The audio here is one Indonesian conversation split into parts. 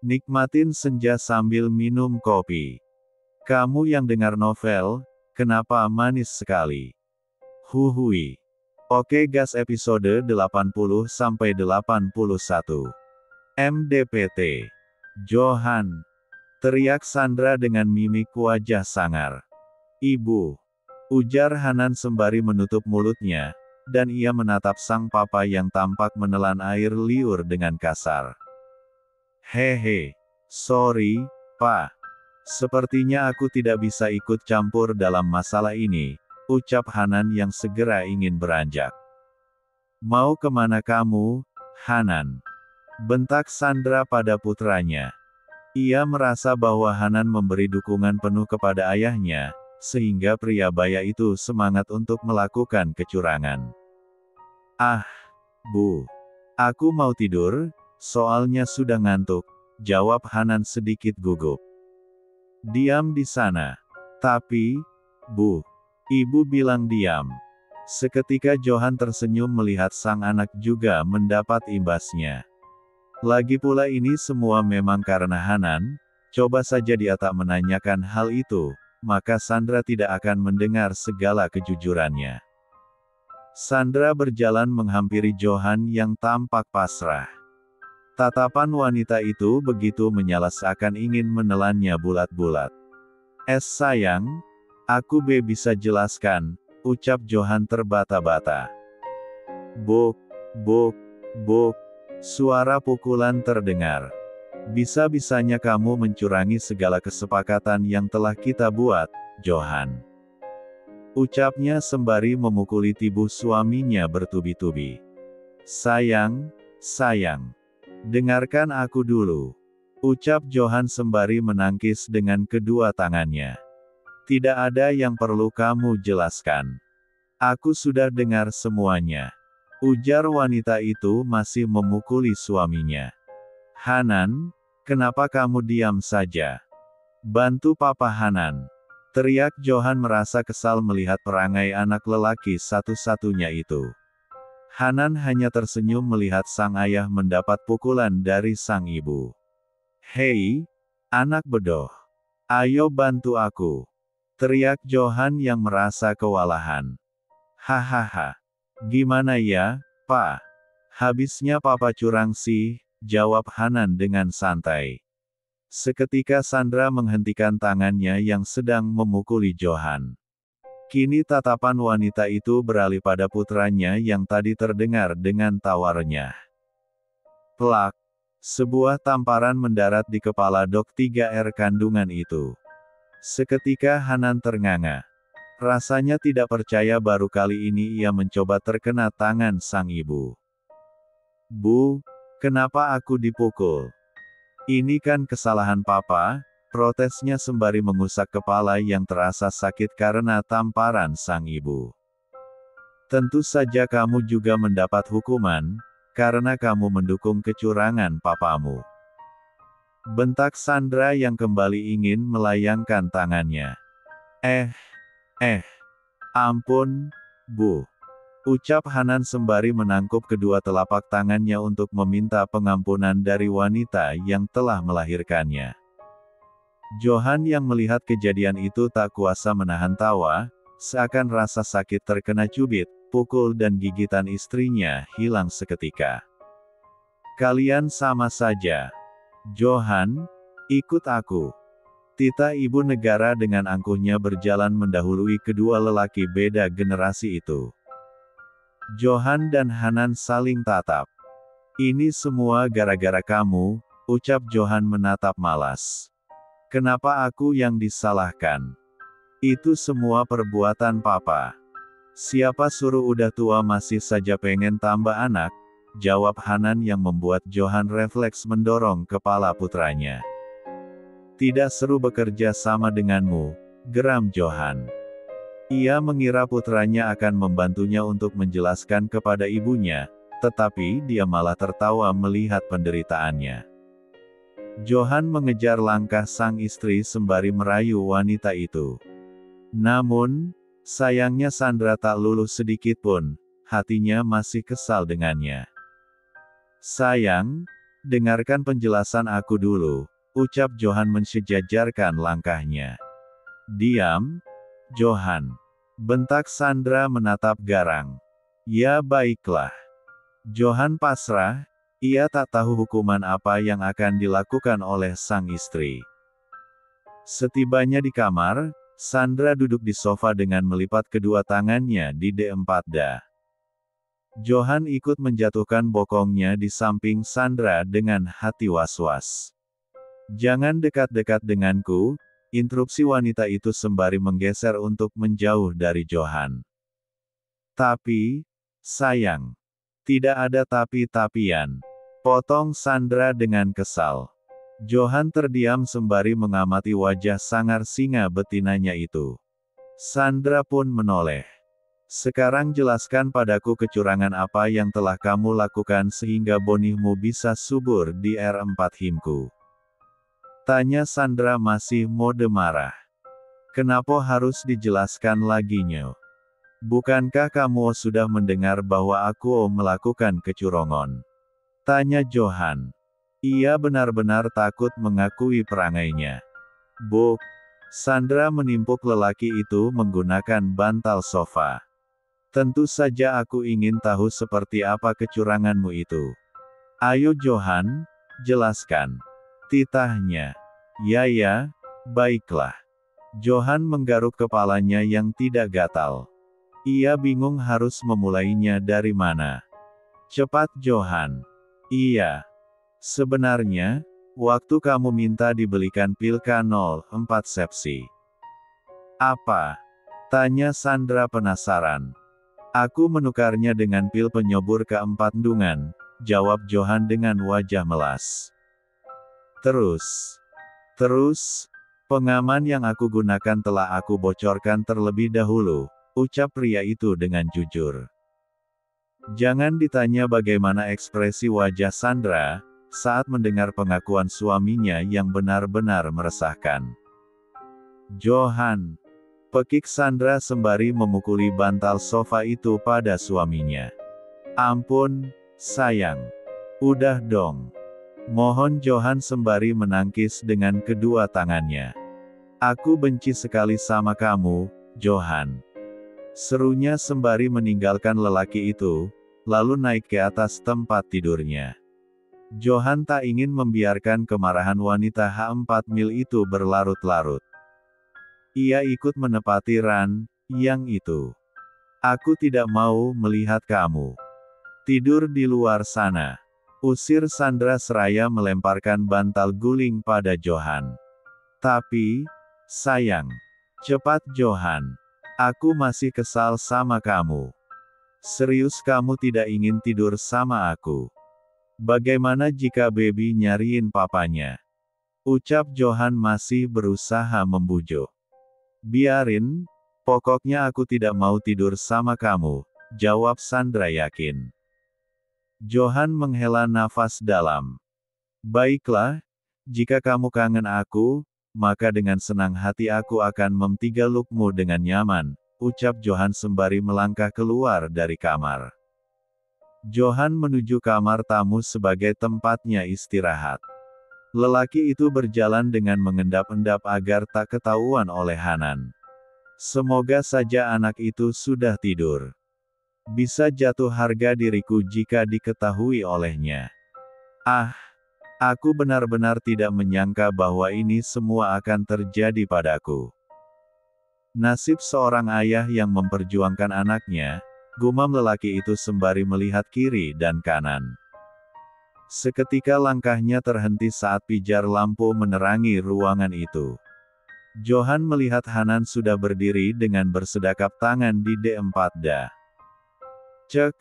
Nikmatin senja sambil minum kopi. Kamu yang dengar novel, kenapa manis sekali? Huhui. Oke gas episode 80-81. MDPT. Johan. Teriak Sandra dengan mimik wajah sangar. Ibu. Ujar Hanan sembari menutup mulutnya, dan ia menatap sang papa yang tampak menelan air liur dengan kasar. Hehe. Sorry, Pak. Sepertinya aku tidak bisa ikut campur dalam masalah ini, ucap Hanan yang segera ingin beranjak. Mau kemana kamu, Hanan? Bentak Sandra pada putranya. Ia merasa bahwa Hanan memberi dukungan penuh kepada ayahnya, sehingga pria baya itu semangat untuk melakukan kecurangan. Ah, Bu. Aku mau tidur, soalnya sudah ngantuk, jawab Hanan sedikit gugup. Diam di sana. Tapi, Bu. Ibu bilang diam. Seketika Johan tersenyum melihat sang anak juga mendapat imbasnya. Lagi pula ini semua memang karena Hanan, coba saja dia tak menanyakan hal itu, maka Sandra tidak akan mendengar segala kejujurannya. Sandra berjalan menghampiri Johan yang tampak pasrah. Tatapan wanita itu begitu menyala seakan ingin menelannya bulat-bulat. Sayang, aku bisa jelaskan, ucap Johan terbata-bata. Buk, buk, buk, suara pukulan terdengar. Bisa-bisanya kamu mencurangi segala kesepakatan yang telah kita buat, Johan. Ucapnya sembari memukuli tubuh suaminya bertubi-tubi. Sayang, sayang. Dengarkan aku dulu. Ucap Johan sembari menangkis dengan kedua tangannya. Tidak ada yang perlu kamu jelaskan. Aku sudah dengar semuanya. Ujar wanita itu masih memukuli suaminya. Hanan, kenapa kamu diam saja? Bantu Papa Hanan. Teriak Johan merasa kesal melihat perangai anak lelaki satu-satunya itu. Hanan hanya tersenyum melihat sang ayah mendapat pukulan dari sang ibu. Hei, anak bedoh. Ayo bantu aku. Teriak Johan yang merasa kewalahan. Hahaha. Gimana ya, Pak? Habisnya Papa curang sih, jawab Hanan dengan santai. Seketika Sandra menghentikan tangannya yang sedang memukuli Johan. Kini tatapan wanita itu beralih pada putranya yang tadi terdengar dengan tawarnya. Plak. Sebuah tamparan mendarat di kepala Dok 3R kandungan itu. Seketika Hanan ternganga. Rasanya tidak percaya baru kali ini ia mencoba terkena tangan sang ibu. Bu, kenapa aku dipukul? Ini kan kesalahan Papa, protesnya sembari mengusap kepala yang terasa sakit karena tamparan sang ibu. Tentu saja kamu juga mendapat hukuman, karena kamu mendukung kecurangan papamu. Bentak Sandra yang kembali ingin melayangkan tangannya. Ampun, Bu. Ucap Hanan sembari menangkup kedua telapak tangannya untuk meminta pengampunan dari wanita yang telah melahirkannya. Johan yang melihat kejadian itu tak kuasa menahan tawa, seakan rasa sakit terkena cubit, pukul dan gigitan istrinya hilang seketika. Kalian sama saja. Johan, ikut aku. Tita ibu negara dengan angkuhnya berjalan mendahului kedua lelaki beda generasi itu. Johan dan Hanan saling tatap. Ini semua gara-gara kamu, ucap Johan menatap malas. Kenapa aku yang disalahkan? Itu semua perbuatan Papa. Siapa suruh udah tua masih saja pengen tambah anak? Jawab Hanan yang membuat Johan refleks mendorong kepala putranya. Tidak seru bekerja sama denganmu, geram Johan. Ia mengira putranya akan membantunya untuk menjelaskan kepada ibunya, tetapi dia malah tertawa melihat penderitaannya. Johan mengejar langkah sang istri sembari merayu wanita itu. Namun, sayangnya Sandra tak luluh sedikit pun, hatinya masih kesal dengannya. Sayang, dengarkan penjelasan aku dulu, ucap Johan mensejajarkan langkahnya. Diam, Johan. Bentak Sandra menatap garang. Ya baiklah. Johan pasrah, ia tak tahu hukuman apa yang akan dilakukan oleh sang istri. Setibanya di kamar, Sandra duduk di sofa dengan melipat kedua tangannya di D4D. Johan ikut menjatuhkan bokongnya di samping Sandra dengan hati was-was. Jangan dekat-dekat denganku, interupsi wanita itu sembari menggeser untuk menjauh dari Johan. Tapi, sayang, tidak ada tapi-tapian. Potong Sandra dengan kesal. Johan terdiam sembari mengamati wajah sangar singa betinanya itu. Sandra pun menoleh. Sekarang jelaskan padaku kecurangan apa yang telah kamu lakukan sehingga bonihmu bisa subur di R4 himku. Tanya Sandra masih mode marah. Kenapa harus dijelaskan lagi Nyo? Bukankah kamu sudah mendengar bahwa aku melakukan kecurangan? Tanya Johan. Ia benar-benar takut mengakui perangainya. Buk. Sandra menimpuk lelaki itu menggunakan bantal sofa. Tentu saja aku ingin tahu seperti apa kecuranganmu itu. Ayo Johan, jelaskan. Titahnya. Ya, baiklah. Johan menggaruk kepalanya yang tidak gatal. Ia bingung harus memulainya dari mana. Cepat Johan. Iya. Sebenarnya, waktu kamu minta dibelikan pil K04 sepsi. Apa? Tanya Sandra penasaran. Aku menukarnya dengan pil penyobur keempat kandungan, jawab Johan dengan wajah melas. Terus, pengaman yang aku gunakan telah aku bocorkan terlebih dahulu, ucap pria itu dengan jujur. Jangan ditanya bagaimana ekspresi wajah Sandra, saat mendengar pengakuan suaminya yang benar-benar meresahkan. Johan. Pekik Sandra sembari memukuli bantal sofa itu pada suaminya. Ampun, sayang. Udah dong. Mohon Johan sembari menangkis dengan kedua tangannya. Aku benci sekali sama kamu, Johan. Serunya sembari meninggalkan lelaki itu, lalu naik ke atas tempat tidurnya. Johan tak ingin membiarkan kemarahan wanita H4 mil itu berlarut-larut. Ia ikut menepati Ran, yang itu. Aku tidak mau melihat kamu. Tidur di luar sana. Usir Sandra seraya melemparkan bantal guling pada Johan. Tapi, sayang. Cepat Johan. Aku masih kesal sama kamu. Serius kamu tidak ingin tidur sama aku? Bagaimana jika baby nyariin papanya? Ucap Johan masih berusaha membujuk. Biarin, pokoknya aku tidak mau tidur sama kamu, jawab Sandra yakin. Johan menghela nafas dalam. Baiklah, jika kamu kangen aku, maka dengan senang hati aku akan mentigalukmu dengan nyaman, ucap Johan sembari melangkah keluar dari kamar. Johan menuju kamar tamu sebagai tempatnya istirahat. Lelaki itu berjalan dengan mengendap-endap agar tak ketahuan oleh Hanan. Semoga saja anak itu sudah tidur. Bisa jatuh harga diriku jika diketahui olehnya. Aku benar-benar tidak menyangka bahwa ini semua akan terjadi padaku. Nasib seorang ayah yang memperjuangkan anaknya, gumam lelaki itu sembari melihat kiri dan kanan. Seketika langkahnya terhenti saat pijar lampu menerangi ruangan itu. Johan melihat Hanan sudah berdiri dengan bersedekap tangan di D4D. Cek,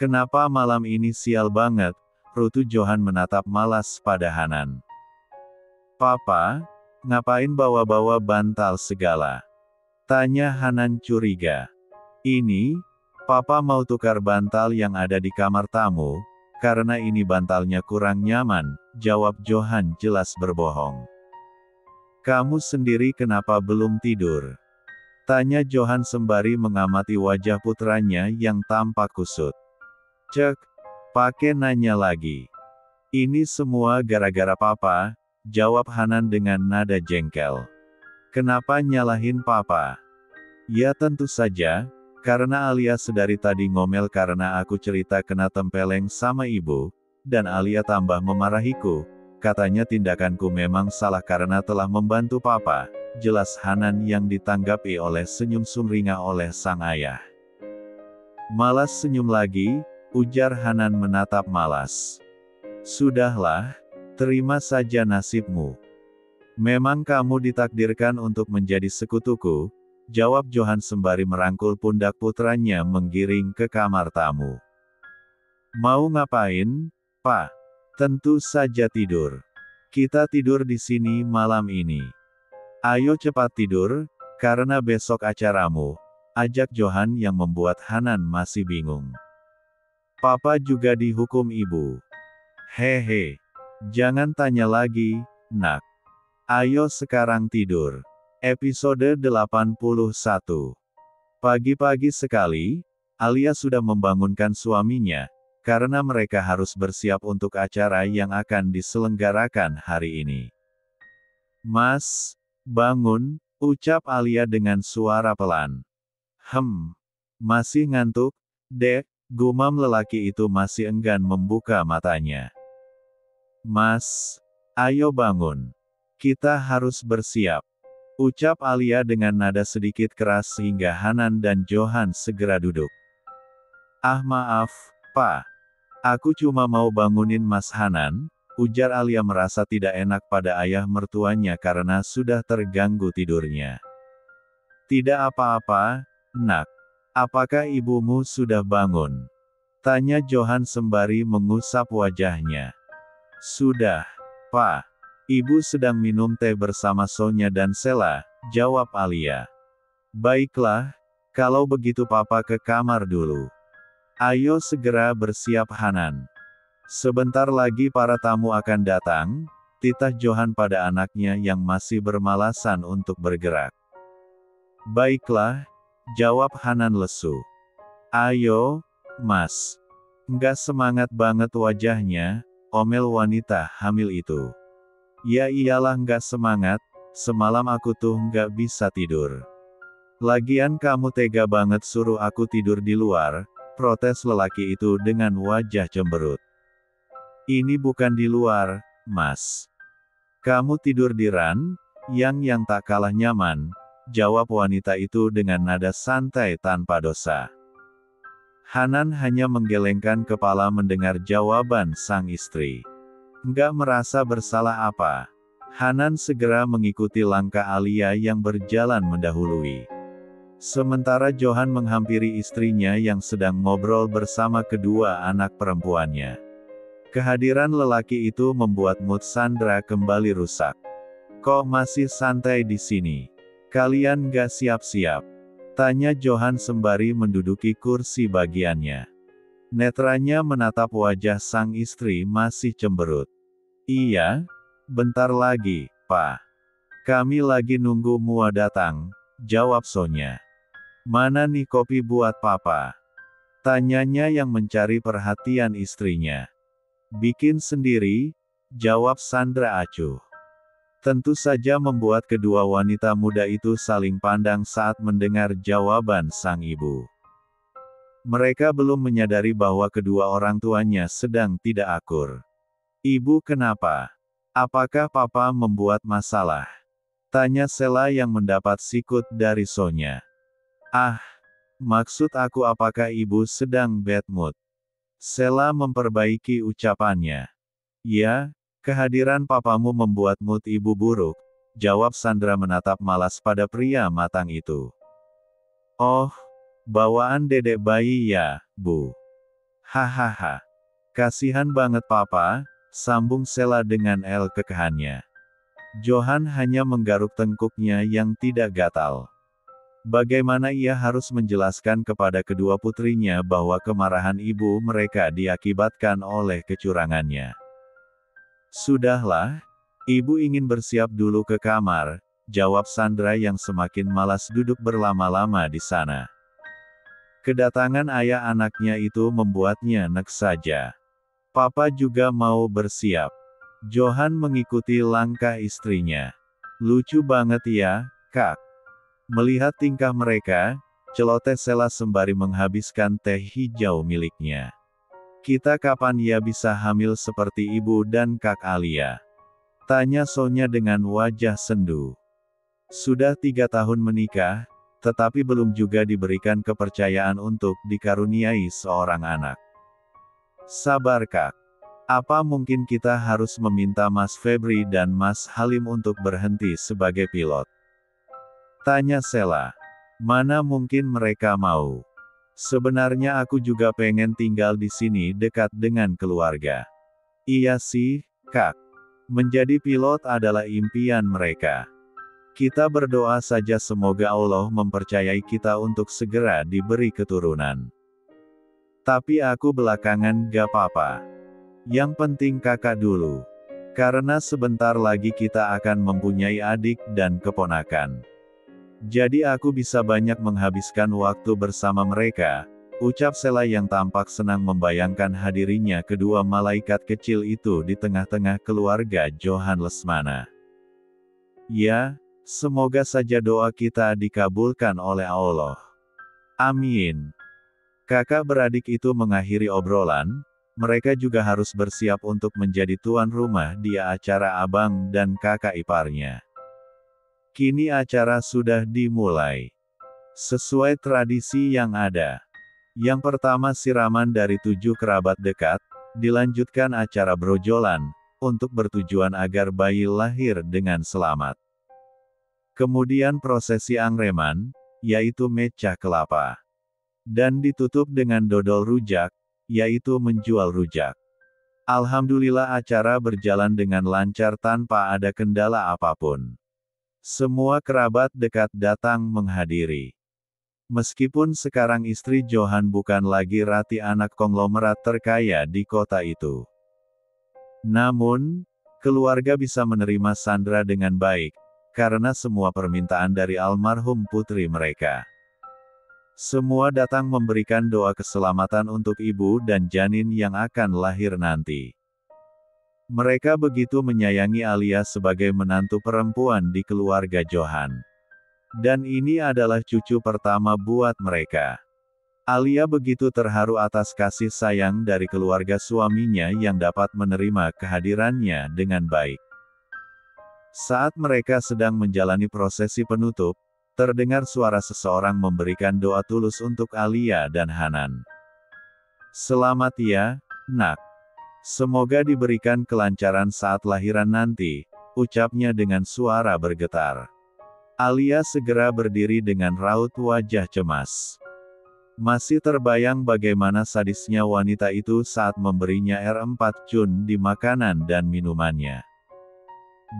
kenapa malam ini sial banget, rutu Johan menatap malas pada Hanan. Papa, ngapain bawa-bawa bantal segala? Tanya Hanan curiga. Ini, Papa mau tukar bantal yang ada di kamar tamu, karena ini bantalnya kurang nyaman, jawab Johan jelas berbohong. Kamu sendiri kenapa belum tidur? Tanya Johan sembari mengamati wajah putranya yang tampak kusut. Cek, pakai nanya lagi. Ini semua gara-gara papa, jawab Hanan dengan nada jengkel. Kenapa nyalahin papa? Ya tentu saja, karena Alia sedari tadi ngomel karena aku cerita kena tempeleng sama ibu, dan Alia tambah memarahiku, katanya tindakanku memang salah karena telah membantu papa, jelas Hanan yang ditanggapi oleh senyum sumringah oleh sang ayah. Malas senyum lagi, ujar Hanan menatap Malas. Sudahlah, terima saja nasibmu. Memang kamu ditakdirkan untuk menjadi sekutuku, jawab Johan sembari merangkul pundak putranya menggiring ke kamar tamu. Mau ngapain, Pak? Tentu saja tidur. Kita tidur di sini malam ini. Ayo cepat tidur, karena besok acaramu, ajak Johan yang membuat Hanan masih bingung. Papa juga dihukum ibu. Hehe. Jangan tanya lagi, nak. Ayo sekarang tidur. Episode 81. Pagi-pagi sekali, Alia sudah membangunkan suaminya, karena mereka harus bersiap untuk acara yang akan diselenggarakan hari ini. Mas, bangun, ucap Alia dengan suara pelan. Masih ngantuk, Dek, gumam lelaki itu masih enggan membuka matanya. Mas, ayo bangun. Kita harus bersiap. Ucap Alia dengan nada sedikit keras sehingga Hanan dan Johan segera duduk. Ah maaf, Pak. Aku cuma mau bangunin Mas Hanan, ujar Alia merasa tidak enak pada ayah mertuanya karena sudah terganggu tidurnya. Tidak apa-apa, nak. Apakah ibumu sudah bangun? Tanya Johan sembari mengusap wajahnya. Sudah, Pak. Ibu sedang minum teh bersama Sonya dan Sela, jawab Alia. Baiklah, kalau begitu papa ke kamar dulu. Ayo segera bersiap Hanan. Sebentar lagi para tamu akan datang, titah Johan pada anaknya yang masih bermalasan untuk bergerak. Baiklah, jawab Hanan lesu. Ayo, Mas. Nggak semangat banget wajahnya, omel wanita hamil itu. Ya iyalah nggak semangat, semalam aku tuh nggak bisa tidur. Lagian kamu tega banget suruh aku tidur di luar, protes lelaki itu dengan wajah cemberut. Ini bukan di luar, Mas. Kamu tidur di ran, yang tak kalah nyaman, jawab wanita itu dengan nada santai tanpa dosa. Hanan hanya menggelengkan kepala mendengar jawaban sang istri. Nggak merasa bersalah apa. Hanan segera mengikuti langkah Alia yang berjalan mendahului. Sementara Johan menghampiri istrinya yang sedang ngobrol bersama kedua anak perempuannya. Kehadiran lelaki itu membuat mood Sandra kembali rusak. Kok masih santai di sini? Kalian nggak siap-siap? Tanya Johan sembari menduduki kursi bagiannya. Netranya menatap wajah sang istri masih cemberut. Iya, bentar lagi, Pak. Kami lagi nunggu Mua datang, jawab Sonya. Mana nih kopi buat papa? Tanyanya yang mencari perhatian istrinya. Bikin sendiri, jawab Sandra acuh. Tentu saja membuat kedua wanita muda itu saling pandang saat mendengar jawaban sang ibu. Mereka belum menyadari bahwa kedua orang tuanya sedang tidak akur. Ibu kenapa? Apakah papa membuat masalah? Tanya Sela yang mendapat sikut dari Sonya. Ah, maksud aku apakah ibu sedang bad mood? Sela memperbaiki ucapannya. Ya, kehadiran papamu membuat mood ibu buruk, jawab Sandra menatap malas pada pria matang itu. Oh, bawaan dedek bayi ya, Bu. Hahaha. Kasihan banget papa, sambung Sela dengan kekahannya. Johan hanya menggaruk tengkuknya yang tidak gatal. Bagaimana ia harus menjelaskan kepada kedua putrinya bahwa kemarahan ibu mereka diakibatkan oleh kecurangannya. Sudahlah, ibu ingin bersiap dulu ke kamar, jawab Sandra yang semakin malas duduk berlama-lama di sana. Kedatangan ayah anaknya itu membuatnya nek saja. Papa juga mau bersiap. Johan mengikuti langkah istrinya. Lucu banget ya, Kak. Melihat tingkah mereka, celoteh Sela sembari menghabiskan teh hijau miliknya. Kita kapan ya bisa hamil seperti ibu dan Kak Alia? Tanya Sonya dengan wajah sendu. Sudah 3 tahun menikah, tetapi belum juga diberikan kepercayaan untuk dikaruniai seorang anak. Sabar Kak. Apa mungkin kita harus meminta Mas Febri dan Mas Halim untuk berhenti sebagai pilot? Tanya Sela. Mana mungkin mereka mau? Sebenarnya aku juga pengen tinggal di sini dekat dengan keluarga. Iya sih, Kak. Menjadi pilot adalah impian mereka. Kita berdoa saja semoga Allah mempercayai kita untuk segera diberi keturunan. Tapi aku belakangan gak apa-apa. Yang penting kakak dulu. Karena sebentar lagi kita akan mempunyai adik dan keponakan. Jadi aku bisa banyak menghabiskan waktu bersama mereka, ucap Sela yang tampak senang membayangkan hadirinya kedua malaikat kecil itu di tengah-tengah keluarga Johan Lesmana. Ya, semoga saja doa kita dikabulkan oleh Allah. Amin. Kakak beradik itu mengakhiri obrolan. Mereka juga harus bersiap untuk menjadi tuan rumah di acara abang dan kakak iparnya. Kini acara sudah dimulai. Sesuai tradisi yang ada. Yang pertama siraman dari 7 kerabat dekat, dilanjutkan acara brojolan, untuk bertujuan agar bayi lahir dengan selamat. Kemudian prosesi angreman, yaitu mecah kelapa. Dan ditutup dengan dodol rujak, yaitu menjual rujak. Alhamdulillah acara berjalan dengan lancar tanpa ada kendala apapun. Semua kerabat dekat datang menghadiri. Meskipun sekarang istri Johan bukan lagi rati anak konglomerat terkaya di kota itu. Namun, keluarga bisa menerima Sandra dengan baik, karena semua permintaan dari almarhum putri mereka. Semua datang memberikan doa keselamatan untuk ibu dan janin yang akan lahir nanti. Mereka begitu menyayangi Alia sebagai menantu perempuan di keluarga Johan. Dan ini adalah cucu pertama buat mereka. Alia begitu terharu atas kasih sayang dari keluarga suaminya yang dapat menerima kehadirannya dengan baik. Saat mereka sedang menjalani prosesi penutup, terdengar suara seseorang memberikan doa tulus untuk Alia dan Hanan. Selamat ya, nak. Semoga diberikan kelancaran saat lahiran nanti, ucapnya dengan suara bergetar. Alia segera berdiri dengan raut wajah cemas. Masih terbayang bagaimana sadisnya wanita itu saat memberinya R4 Cun di makanan dan minumannya.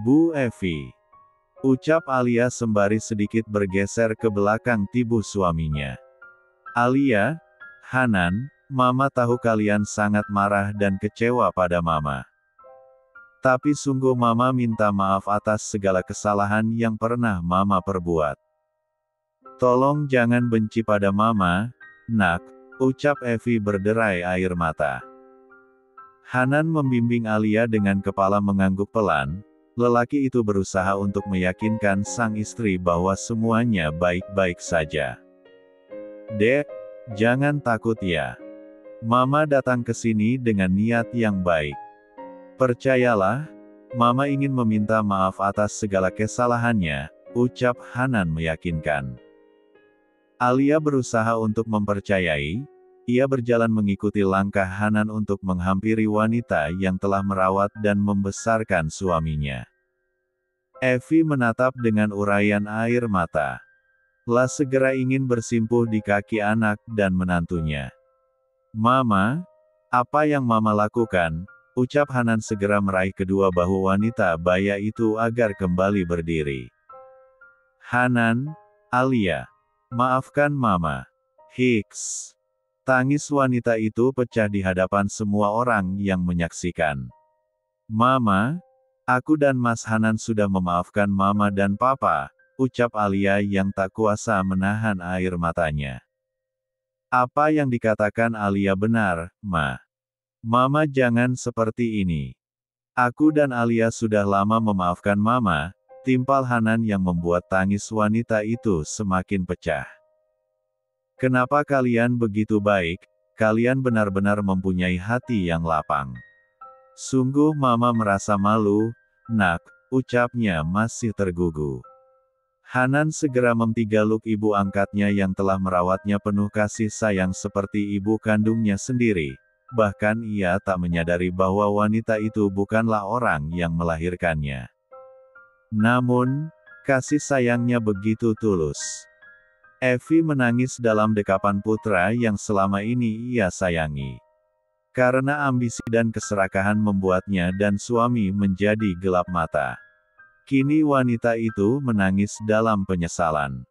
Bu Evi. Ucap Alia sembari sedikit bergeser ke belakang tubuh suaminya. Alia, Hanan, Mama tahu kalian sangat marah dan kecewa pada Mama. Tapi sungguh Mama minta maaf atas segala kesalahan yang pernah Mama perbuat. Tolong jangan benci pada Mama, nak, ucap Evi berderai air mata. Hanan membimbing Alia dengan kepala mengangguk pelan. Lelaki itu berusaha untuk meyakinkan sang istri bahwa semuanya baik-baik saja. Dek, jangan takut ya. Mama datang ke sini dengan niat yang baik. Percayalah, Mama ingin meminta maaf atas segala kesalahannya, ucap Hanan meyakinkan. Alia berusaha untuk mempercayai, ia berjalan mengikuti langkah Hanan untuk menghampiri wanita yang telah merawat dan membesarkan suaminya. Evi menatap dengan uraian air mata. Lah segera ingin bersimpuh di kaki anak dan menantunya. Mama, apa yang Mama lakukan? Ucap Hanan segera meraih kedua bahu wanita baya itu agar kembali berdiri. Hanan, Alia, maafkan Mama. Hiks. Tangis wanita itu pecah di hadapan semua orang yang menyaksikan. Mama, aku dan Mas Hanan sudah memaafkan Mama dan Papa, ucap Alia yang tak kuasa menahan air matanya. Apa yang dikatakan Alia benar, Ma. Mama jangan seperti ini. Aku dan Alia sudah lama memaafkan Mama, timpal Hanan yang membuat tangis wanita itu semakin pecah. Kenapa kalian begitu baik? Kalian benar-benar mempunyai hati yang lapang. Sungguh Mama merasa malu, nak, ucapnya masih tergugu. Hanan segera mempeluk ibu angkatnya yang telah merawatnya penuh kasih sayang seperti ibu kandungnya sendiri. Bahkan ia tak menyadari bahwa wanita itu bukanlah orang yang melahirkannya. Namun, kasih sayangnya begitu tulus. Evi menangis dalam dekapan putra yang selama ini ia sayangi. Karena ambisi dan keserakahan membuatnya dan suami menjadi gelap mata. Kini wanita itu menangis dalam penyesalan.